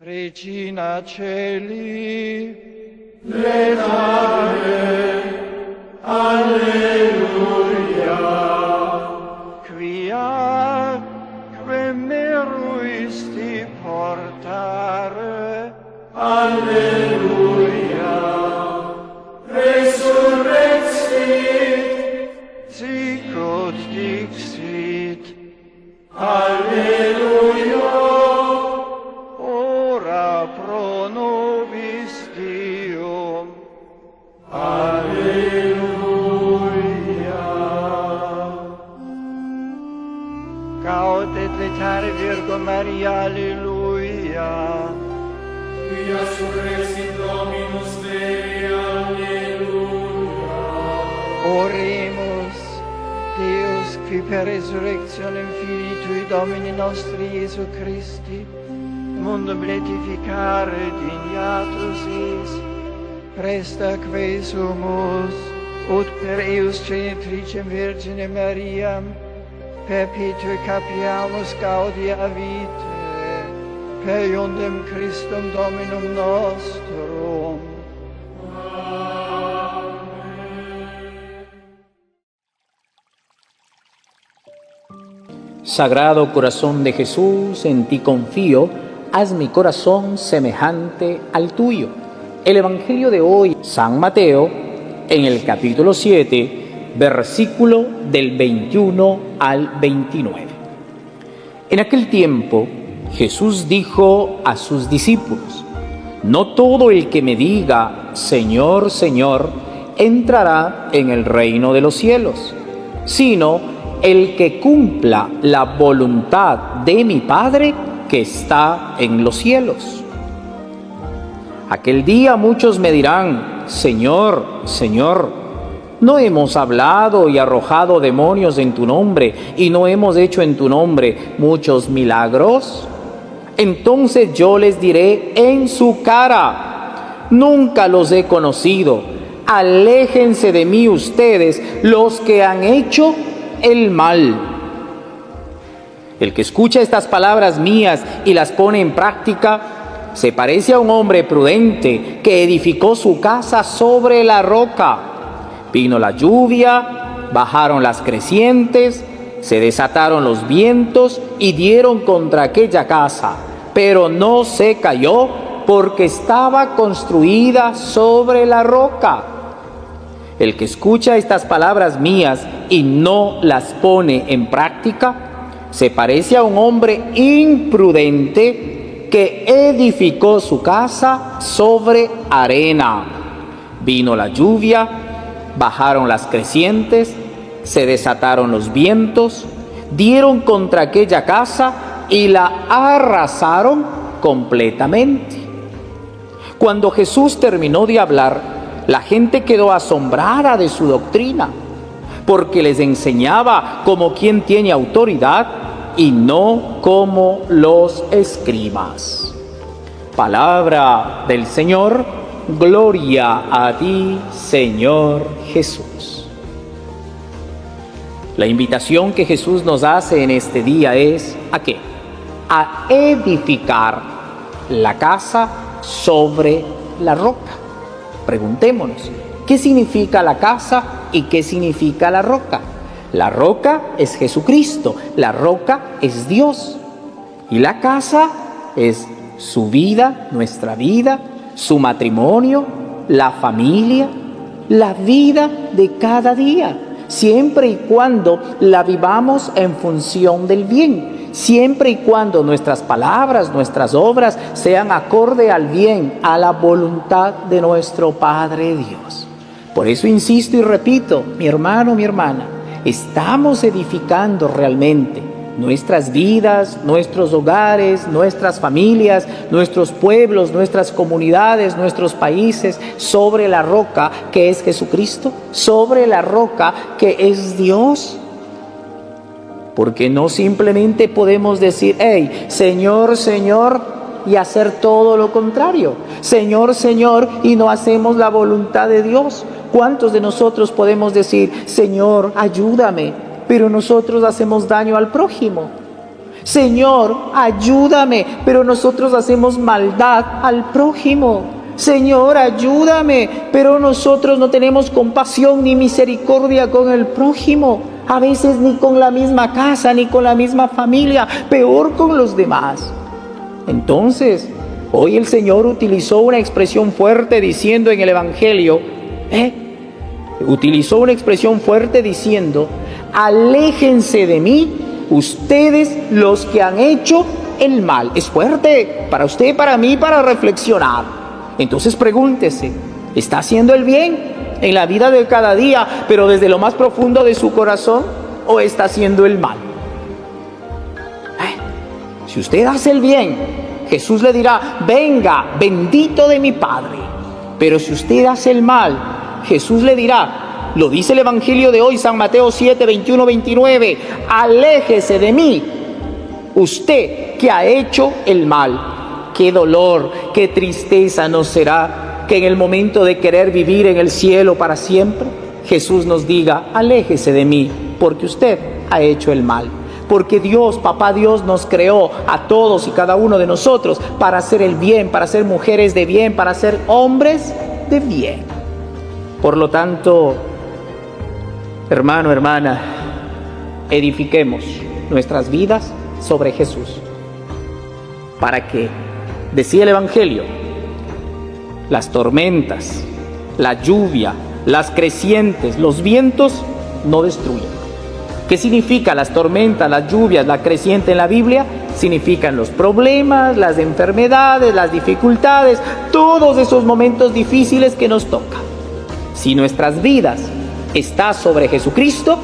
Regina Celi, Letare, Alleluia. quia meruisti portare, Alleluia. Resurrexit, sicut dixit, Alleluia. ora pro nobis Deum. Alleluia. Gaudet letare Virgo Maria, alleluia. Quia surrexit Dominus Dei, Alleluia. Oremus, Deus, qui per resurrectionem Filii Tui Domini nostri Iesu Christi, mundum beatificare dignatus es, presta que sumus, ut per eius genitricem Virginem Mariam, perpetue capiamus gaudia vitae, per iundem Christum Dominum nostrum. Sagrado Corazón de Jesús, en ti confío, haz mi corazón semejante al tuyo. El Evangelio de hoy, San Mateo, en el capítulo 7, versículo del 21 al 29. En aquel tiempo, Jesús dijo a sus discípulos: no todo el que me diga, Señor, Señor, entrará en el reino de los cielos, sino el que cumpla la voluntad de mi Padre que está en los cielos. Aquel día muchos me dirán: Señor, Señor, ¿no hemos hablado y arrojado demonios en tu nombre, y no hemos hecho en tu nombre muchos milagros? Entonces yo les diré en su cara: nunca los he conocido. Aléjense de mí ustedes, los que han hecho el mal. El que escucha estas palabras mías y las pone en práctica se parece a un hombre prudente que edificó su casa sobre la roca. Vino la lluvia, bajaron las crecientes, se desataron los vientos y dieron contra aquella casa, pero no se cayó porque estaba construida sobre la roca. El que escucha estas palabras mías y no las pone en práctica, se parece a un hombre imprudente que edificó su casa sobre arena. Vino la lluvia, bajaron las crecientes, se desataron los vientos, dieron contra aquella casa y la arrasaron completamente. Cuando Jesús terminó de hablar, la gente quedó asombrada de su doctrina, porque les enseñaba como quien tiene autoridad y no como los escribas. Palabra del Señor, gloria a ti, Señor Jesús. La invitación que Jesús nos hace en este día es ¿a qué? A edificar la casa sobre la roca. Preguntémonos, ¿qué significa la casa y qué significa la roca? La roca es Jesucristo, la roca es Dios. Y la casa es su vida, nuestra vida, su matrimonio, la familia, la vida de cada día, siempre y cuando la vivamos en función del bien. Siempre y cuando nuestras palabras, nuestras obras sean acorde al bien, a la voluntad de nuestro Padre Dios. Por eso insisto y repito, mi hermano, mi hermana, estamos edificando realmente nuestras vidas, nuestros hogares, nuestras familias, nuestros pueblos, nuestras comunidades, nuestros países, sobre la roca que es Jesucristo, sobre la roca que es Dios. Porque no simplemente podemos decir, hey, Señor, Señor, y hacer todo lo contrario. Señor, Señor, y no hacemos la voluntad de Dios. ¿Cuántos de nosotros podemos decir, Señor, ayúdame, pero nosotros hacemos daño al prójimo? Señor, ayúdame, pero nosotros hacemos maldad al prójimo. Señor, ayúdame, pero nosotros no tenemos compasión ni misericordia con el prójimo. A veces ni con la misma casa, ni con la misma familia, peor con los demás. Entonces, hoy el Señor utilizó una expresión fuerte diciendo en el Evangelio, aléjense de mí, ustedes los que han hecho el mal. Es fuerte para usted, para mí, para reflexionar. Entonces pregúntese, ¿está haciendo el bien en la vida de cada día, pero desde lo más profundo de su corazón, o está haciendo el mal? Si usted hace el bien, Jesús le dirá, venga, bendito de mi Padre. Pero si usted hace el mal, Jesús le dirá, lo dice el Evangelio de hoy, San Mateo 7, 21, 29, aléjese de mí, usted que ha hecho el mal. Qué dolor, qué tristeza nos será que en el momento de querer vivir en el cielo para siempre, Jesús nos diga, aléjese de mí, porque usted ha hecho el mal. Porque Dios, Papá Dios, nos creó a todos y cada uno de nosotros para hacer el bien, para ser mujeres de bien, para ser hombres de bien. Por lo tanto, hermano, hermana, edifiquemos nuestras vidas sobre Jesús. Para que, decía el Evangelio, las tormentas, la lluvia, las crecientes, los vientos no destruyan. ¿Qué significa las tormentas, las lluvias, la creciente en la Biblia? Significan los problemas, las enfermedades, las dificultades, todos esos momentos difíciles que nos tocan. Si nuestras vidas están sobre Jesucristo,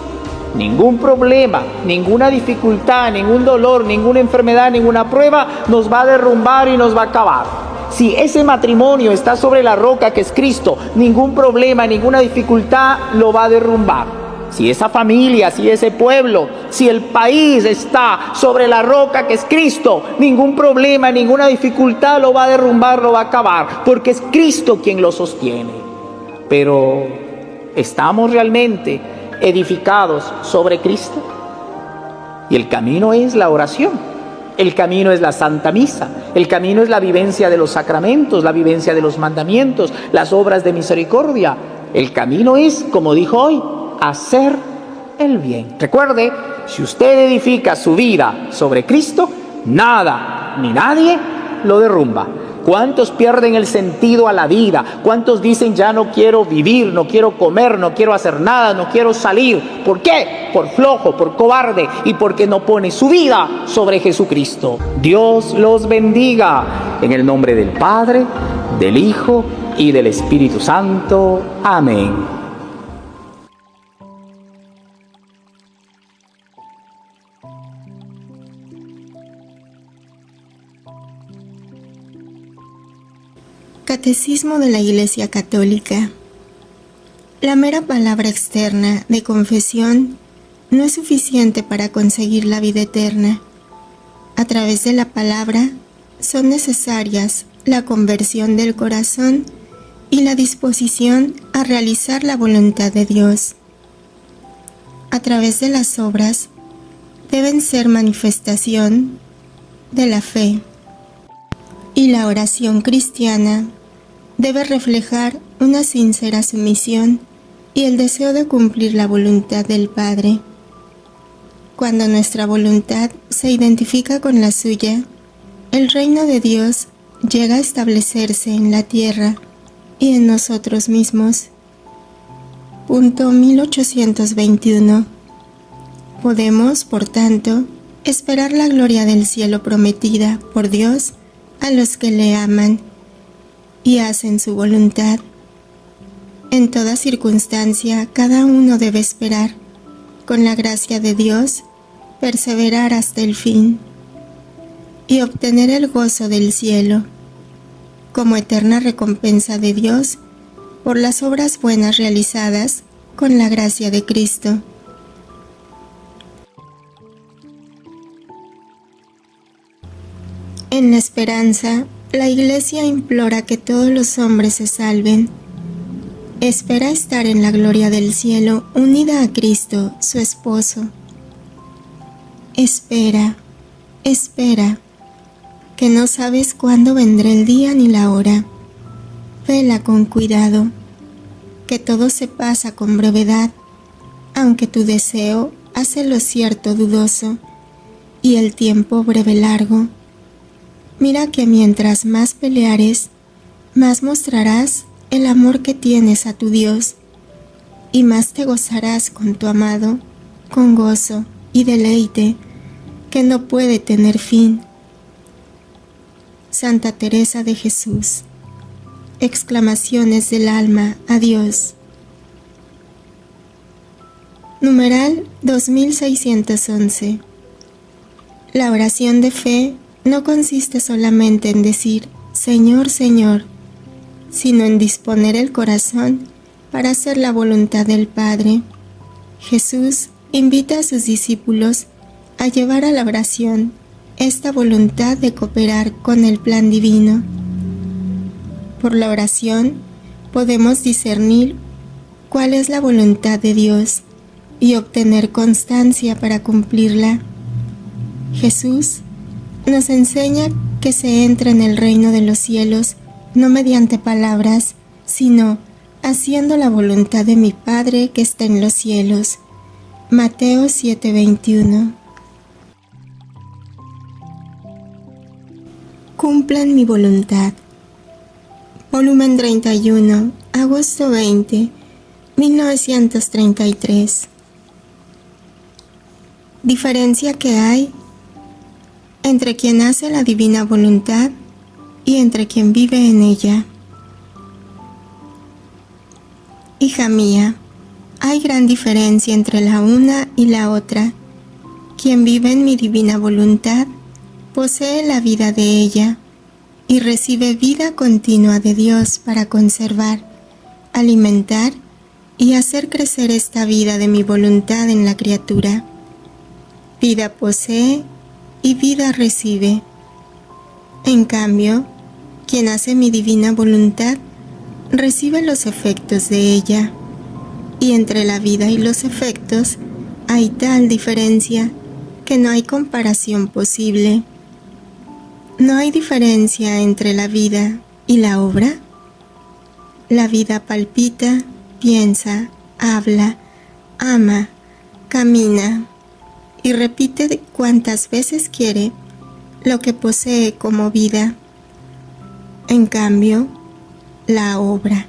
ningún problema, ninguna dificultad, ningún dolor, ninguna enfermedad, ninguna prueba nos va a derrumbar y nos va a acabar. Si ese matrimonio está sobre la roca que es Cristo, ningún problema, ninguna dificultad lo va a derrumbar. Si esa familia, si ese pueblo, si el país está sobre la roca que es Cristo, ningún problema, ninguna dificultad lo va a derrumbar, lo va a acabar, porque es Cristo quien lo sostiene. Pero, ¿estamos realmente edificados sobre Cristo? Y el camino es la oración, el camino es la Santa Misa, el camino es la vivencia de los sacramentos, la vivencia de los mandamientos, las obras de misericordia. El camino es, como dijo hoy, hacer el bien. Recuerde, si usted edifica su vida sobre Cristo, nada ni nadie lo derrumba. ¿Cuántos pierden el sentido a la vida? ¿Cuántos dicen ya no quiero vivir, no quiero comer, no quiero hacer nada, no quiero salir? ¿Por qué? Por flojo, por cobarde y porque no pone su vida sobre Jesucristo. Dios los bendiga en el nombre del Padre, del Hijo y del Espíritu Santo. Amén. Catecismo de la Iglesia Católica. La mera palabra externa de confesión no es suficiente para conseguir la vida eterna. A través de la palabra son necesarias la conversión del corazón y la disposición a realizar la voluntad de Dios. A través de las obras deben ser manifestación de la fe. Y la oración cristiana debe reflejar una sincera sumisión y el deseo de cumplir la voluntad del Padre. Cuando nuestra voluntad se identifica con la suya, el reino de Dios llega a establecerse en la tierra y en nosotros mismos. Punto 1821. Podemos, por tanto, esperar la gloria del cielo prometida por Dios a los que le aman y hacen su voluntad. En toda circunstancia, cada uno debe esperar, con la gracia de Dios, perseverar hasta el fin y obtener el gozo del cielo, como eterna recompensa de Dios por las obras buenas realizadas con la gracia de Cristo. En la esperanza, la Iglesia implora que todos los hombres se salven. Espera estar en la gloria del cielo unida a Cristo, su esposo. Espera, Espera, que no sabes cuándo vendrá el día ni la hora. Vela con cuidado, que todo se pasa con brevedad, aunque tu deseo hace lo cierto dudoso, y el tiempo breve largo. Mira que mientras más peleares, más mostrarás el amor que tienes a tu Dios, y más te gozarás con tu amado, con gozo y deleite que no puede tener fin. Santa Teresa de Jesús. Exclamaciones del alma a Dios. Numeral 2611. La oración de fe no consiste solamente en decir Señor, Señor, sino en disponer el corazón para hacer la voluntad del Padre. Jesús invita a sus discípulos a llevar a la oración esta voluntad de cooperar con el plan divino. Por la oración podemos discernir cuál es la voluntad de Dios y obtener constancia para cumplirla. Jesús nos enseña que se entra en el reino de los cielos no mediante palabras, sino haciendo la voluntad de mi Padre que está en los cielos. Mateo 7:21. Cumplan mi voluntad. Volumen 31, agosto 20, 1933. Diferencia que hay entre quien hace la divina voluntad y entre quien vive en ella. Hija mía, hay gran diferencia entre la una y la otra. Quien vive en mi divina voluntad posee la vida de ella y recibe vida continua de Dios para conservar, alimentar y hacer crecer esta vida de mi voluntad en la criatura. Vida posee y vida recibe. En cambio, quien hace mi divina voluntad recibe los efectos de ella, y entre la vida y los efectos hay tal diferencia que no hay comparación posible. ¿No hay diferencia entre la vida y la obra? La vida palpita, piensa, habla, ama, camina y repite cuantas veces quiere lo que posee como vida. En cambio, la obra,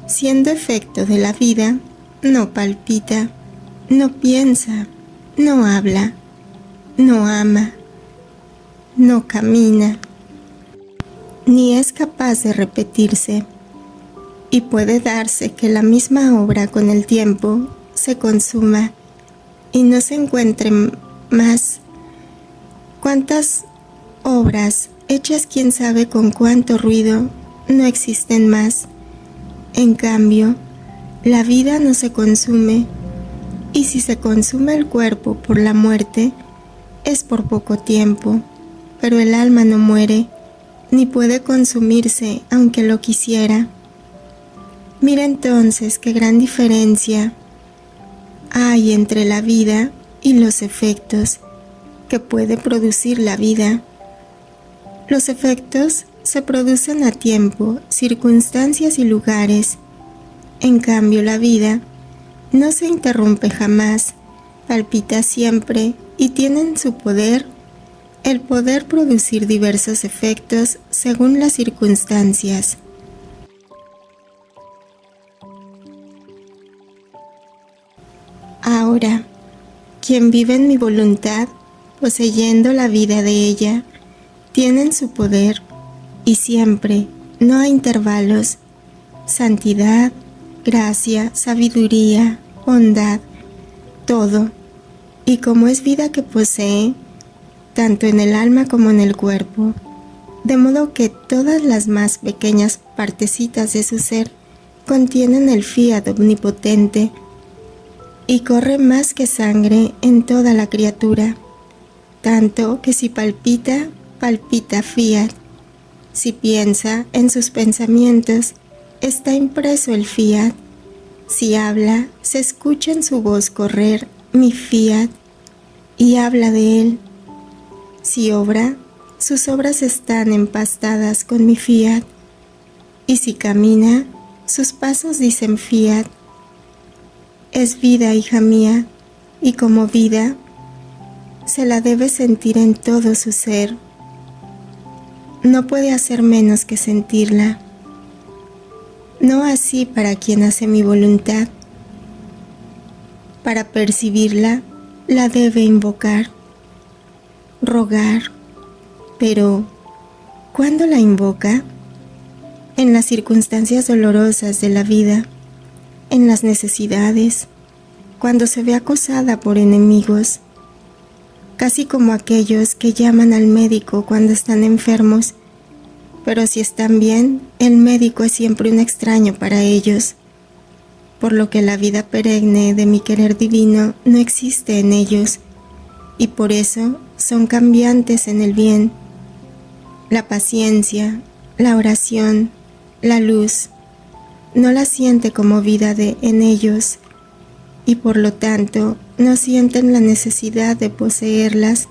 siendo efecto de la vida, no palpita, no piensa, no habla, no ama, no camina, ni es capaz de repetirse, y puede darse que la misma obra con el tiempo se consuma y no se encuentre más. ¿Cuántas obras hechas quién sabe con cuánto ruido no existen más? En cambio, la vida no se consume, y si se consume el cuerpo por la muerte, es por poco tiempo, pero el alma no muere, ni puede consumirse aunque lo quisiera. Mira entonces qué gran diferencia hay entre la vida y los efectos que puede producir la vida. Los efectos se producen a tiempo, circunstancias y lugares. En cambio, la vida no se interrumpe jamás, palpita siempre y tiene en su poder el poder producir diversos efectos según las circunstancias. Ahora, quien vive en mi voluntad, poseyendo la vida de ella, tiene en su poder, y siempre, no hay intervalos, santidad, gracia, sabiduría, bondad, todo, y como es vida que posee, tanto en el alma como en el cuerpo, de modo que todas las más pequeñas partecitas de su ser contienen el fiat omnipotente, y corre más que sangre en toda la criatura, tanto que si palpita, palpita fiat, si piensa en sus pensamientos, está impreso el fiat, si habla, se escucha en su voz correr mi fiat, y habla de él. Si obra, sus obras están empastadas con mi fiat, y si camina, sus pasos dicen fiat. Es vida, hija mía, y como vida, se la debe sentir en todo su ser. No puede hacer menos que sentirla. No así para quien hace mi voluntad. Para percibirla, la debe invocar, rogar. Pero, ¿cuándo la invoca? En las circunstancias dolorosas de la vida, en las necesidades, cuando se ve acosada por enemigos, casi como aquellos que llaman al médico cuando están enfermos, pero si están bien, el médico es siempre un extraño para ellos, por lo que la vida perenne de mi querer divino no existe en ellos, y por eso son cambiantes en el bien. La paciencia, la oración, la luz, no la siente como vida en ellos, y por lo tanto no sienten la necesidad de poseerlas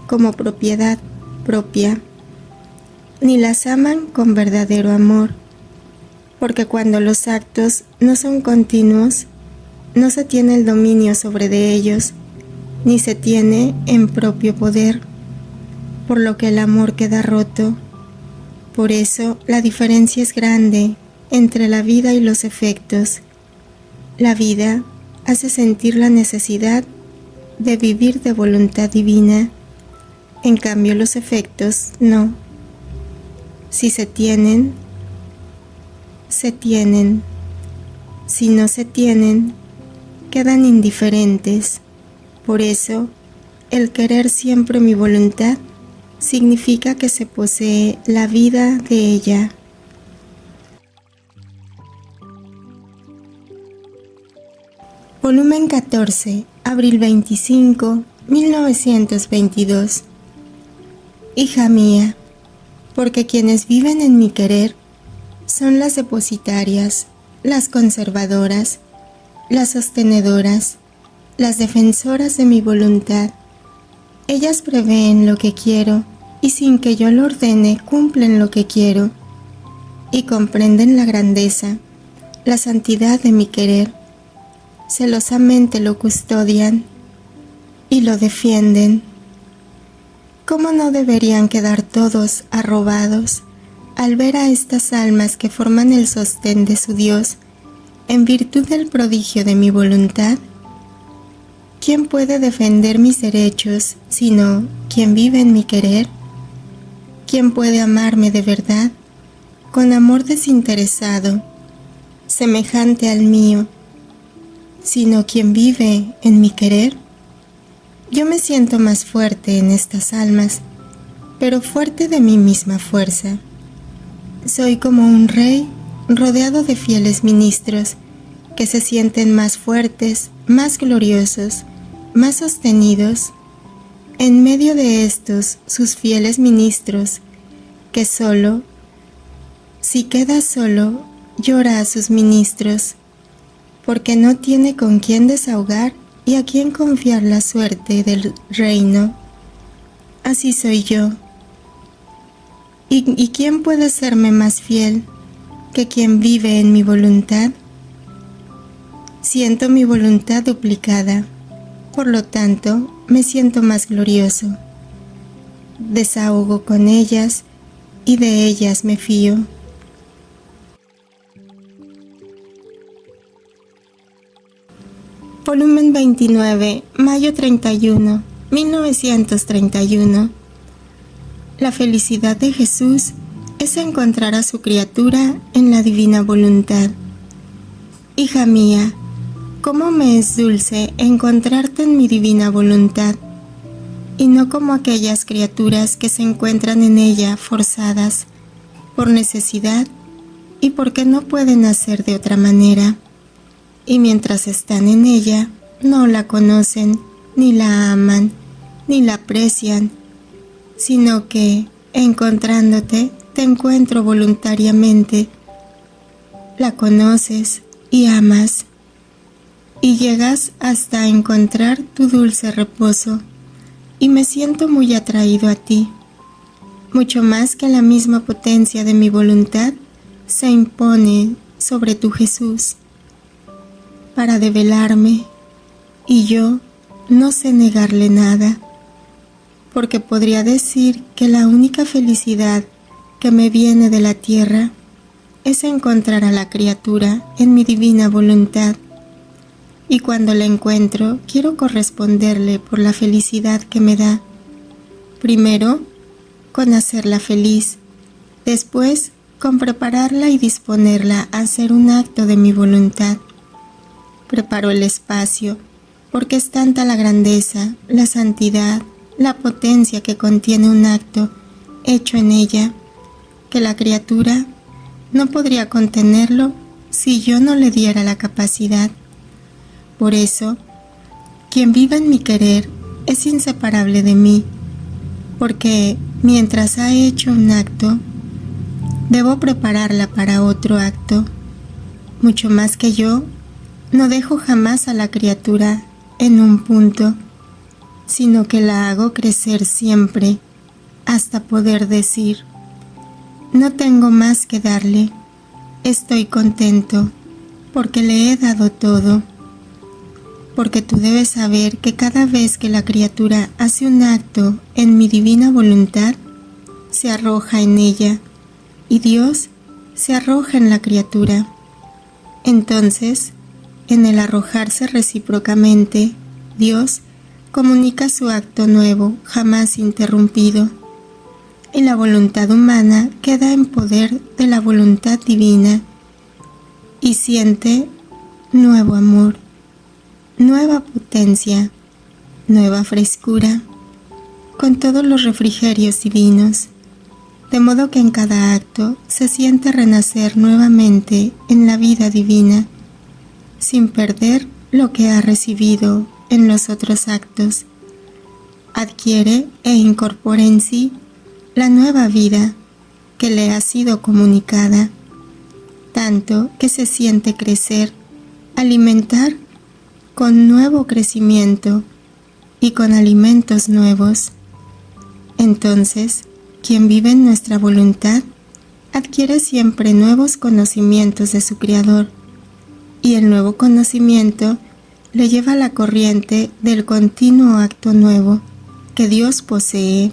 como propiedad propia, ni las aman con verdadero amor, porque cuando los actos no son continuos, no se tiene el dominio sobre de ellos, ni se tiene en propio poder, por lo que el amor queda roto. Por eso la diferencia es grande entre la vida y los efectos. La vida hace sentir la necesidad de vivir de voluntad divina, en cambio los efectos no. Si se tienen, se tienen. Si no se tienen, quedan indiferentes. Por eso, el querer siempre mi voluntad significa que se posee la vida de ella. Volumen 14, abril 25, 1922. Hija mía, porque quienes viven en mi querer son las depositarias, las conservadoras, las sostenedoras, las defensoras de mi voluntad. Ellas prevén lo que quiero y sin que yo lo ordene cumplen lo que quiero y comprenden la grandeza, la santidad de mi querer. Celosamente lo custodian y lo defienden. ¿Cómo no deberían quedar todos arrobados al ver a estas almas que forman el sostén de su Dios en virtud del prodigio de mi voluntad? ¿Quién puede defender mis derechos sino quien vive en mi querer? ¿Quién puede amarme de verdad, con amor desinteresado, semejante al mío, sino quien vive en mi querer? Yo me siento más fuerte en estas almas, pero fuerte de mi misma fuerza. Soy como un rey rodeado de fieles ministros que se sienten más fuertes, más gloriosos, más sostenidos. En medio de estos, sus fieles ministros, que solo, si queda solo, llora a sus ministros, porque no tiene con quién desahogar y a quién confiar la suerte del reino. Así soy yo. ¿Y quién puede serme más fiel que quien vive en mi voluntad? Siento mi voluntad duplicada, por lo tanto, me siento más glorioso. Desahogo con ellas y de ellas me fío. Volumen 29, mayo 31, 1931. La felicidad de Jesús es encontrar a su criatura en la divina voluntad. Hija mía, cómo me es dulce encontrarte en mi divina voluntad, y no como aquellas criaturas que se encuentran en ella forzadas, por necesidad y porque no pueden hacer de otra manera, y mientras están en ella, no la conocen, ni la aman, ni la aprecian, sino que, encontrándote, te encuentro voluntariamente, la conoces y amas, y llegas hasta encontrar tu dulce reposo, y me siento muy atraído a ti, mucho más que la misma potencia de mi voluntad se impone sobre tu Jesús para develarme, y yo no sé negarle nada, porque podría decir que la única felicidad que me viene de la tierra es encontrar a la criatura en mi divina voluntad, y cuando la encuentro quiero corresponderle por la felicidad que me da, primero con hacerla feliz, después con prepararla y disponerla a hacer un acto de mi voluntad. Preparo el espacio, porque es tanta la grandeza, la santidad, la potencia que contiene un acto hecho en ella, que la criatura no podría contenerlo si yo no le diera la capacidad. Por eso, quien vive en mi querer es inseparable de mí, porque mientras ha hecho un acto, debo prepararla para otro acto. Mucho más que yo, no dejo jamás a la criatura en un punto, sino que la hago crecer siempre, hasta poder decir: no tengo más que darle, estoy contento, porque le he dado todo. Porque tú debes saber que cada vez que la criatura hace un acto en mi divina voluntad, se arroja en ella, y Dios se arroja en la criatura. Entonces, en el arrojarse recíprocamente, Dios comunica su acto nuevo, jamás interrumpido, y la voluntad humana queda en poder de la voluntad divina, y siente nuevo amor, nueva potencia, nueva frescura, con todos los refrigerios divinos, de modo que en cada acto se siente renacer nuevamente en la vida divina, sin perder lo que ha recibido en los otros actos. Adquiere e incorpora en sí la nueva vida que le ha sido comunicada, tanto que se siente crecer, alimentar con nuevo crecimiento y con alimentos nuevos. Entonces, quien vive en nuestra voluntad adquiere siempre nuevos conocimientos de su Creador, y el nuevo conocimiento le lleva a la corriente del continuo acto nuevo que Dios posee.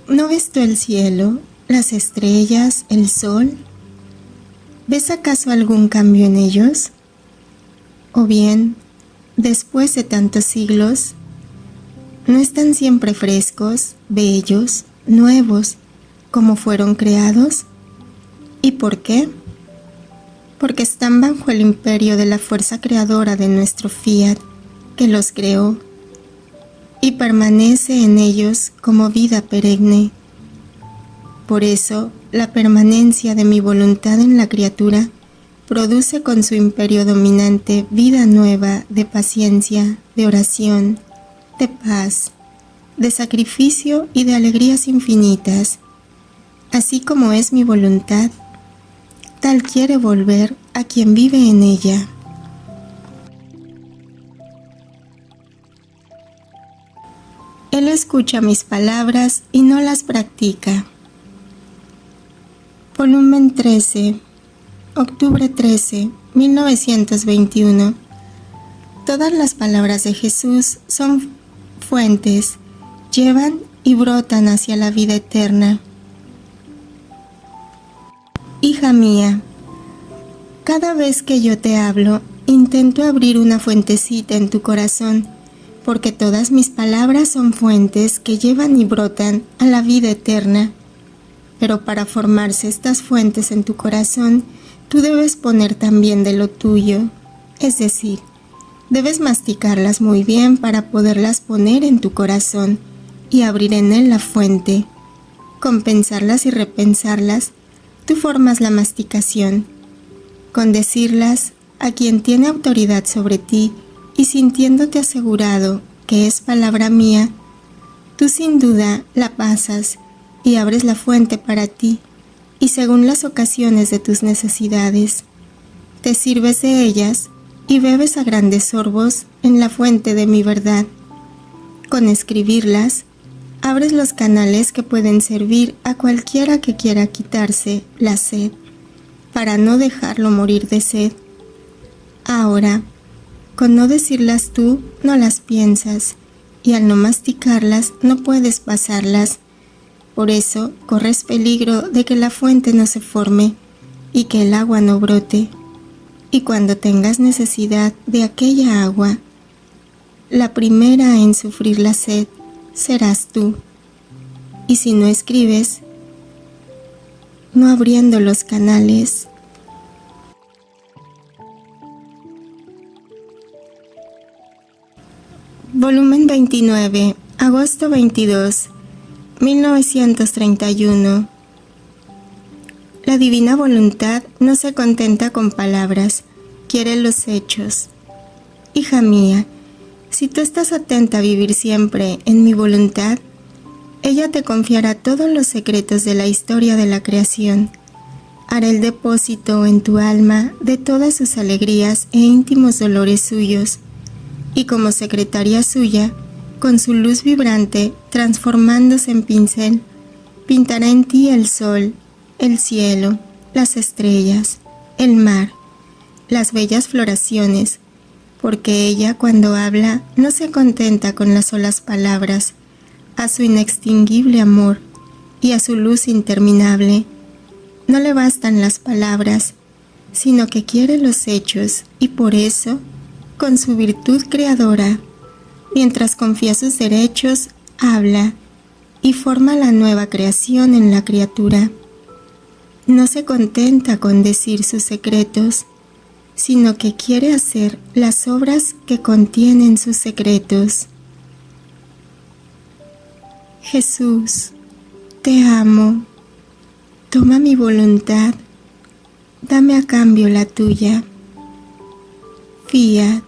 ¿No ves tú el cielo, las estrellas, el sol? ¿Ves acaso algún cambio en ellos? O bien, después de tantos siglos, ¿no están siempre frescos, bellos, nuevos, como fueron creados? ¿Y por qué? Porque están bajo el imperio de la fuerza creadora de nuestro Fiat, que los creó, y permanece en ellos como vida perenne. Por eso, la permanencia de mi voluntad en la criatura produce con su imperio dominante vida nueva de paciencia, de oración, de paz, de sacrificio y de alegrías infinitas. Así como es mi voluntad, tal quiere volver a quien vive en ella. Él escucha mis palabras y no las practica. Volumen 13, octubre 13, 1921. Todas las palabras de Jesús son fuentes, llevan y brotan hacia la vida eterna. Hija mía, cada vez que yo te hablo, intento abrir una fuentecita en tu corazón, porque todas mis palabras son fuentes que llevan y brotan a la vida eterna. Pero para formarse estas fuentes en tu corazón, tú debes poner también de lo tuyo, es decir, debes masticarlas muy bien para poderlas poner en tu corazón y abrir en él la fuente. Con pensarlas y repensarlas, tú formas la masticación. Con decirlas a quien tiene autoridad sobre ti y sintiéndote asegurado que es palabra mía, tú sin duda la pasas y abres la fuente para ti, y según las ocasiones de tus necesidades, te sirves de ellas y bebes a grandes sorbos en la fuente de mi verdad. Con escribirlas, abres los canales que pueden servir a cualquiera que quiera quitarse la sed, para no dejarlo morir de sed. Ahora, con no decirlas tú, no las piensas, y al no masticarlas, no puedes pasarlas. Por eso, corres peligro de que la fuente no se forme, y que el agua no brote. Y cuando tengas necesidad de aquella agua, la primera en sufrir la sed serás tú. Y si no escribes, no abriendo los canales, Volumen 29, agosto 22, 1931. La divina voluntad no se contenta con palabras, quiere los hechos. Hija mía, si tú estás atenta a vivir siempre en mi voluntad, ella te confiará todos los secretos de la historia de la creación. Hará el depósito en tu alma de todas sus alegrías e íntimos dolores suyos, y como secretaria suya, con su luz vibrante, transformándose en pincel, pintará en ti el sol, el cielo, las estrellas, el mar, las bellas floraciones, porque ella cuando habla no se contenta con las solas palabras, a su inextinguible amor y a su luz interminable. No le bastan las palabras, sino que quiere los hechos, y por eso, con su virtud creadora, mientras confía sus derechos, habla y forma la nueva creación en la criatura. No se contenta con decir sus secretos, sino que quiere hacer las obras que contienen sus secretos. Jesús, te amo. Toma mi voluntad, dame a cambio la tuya. Fiat.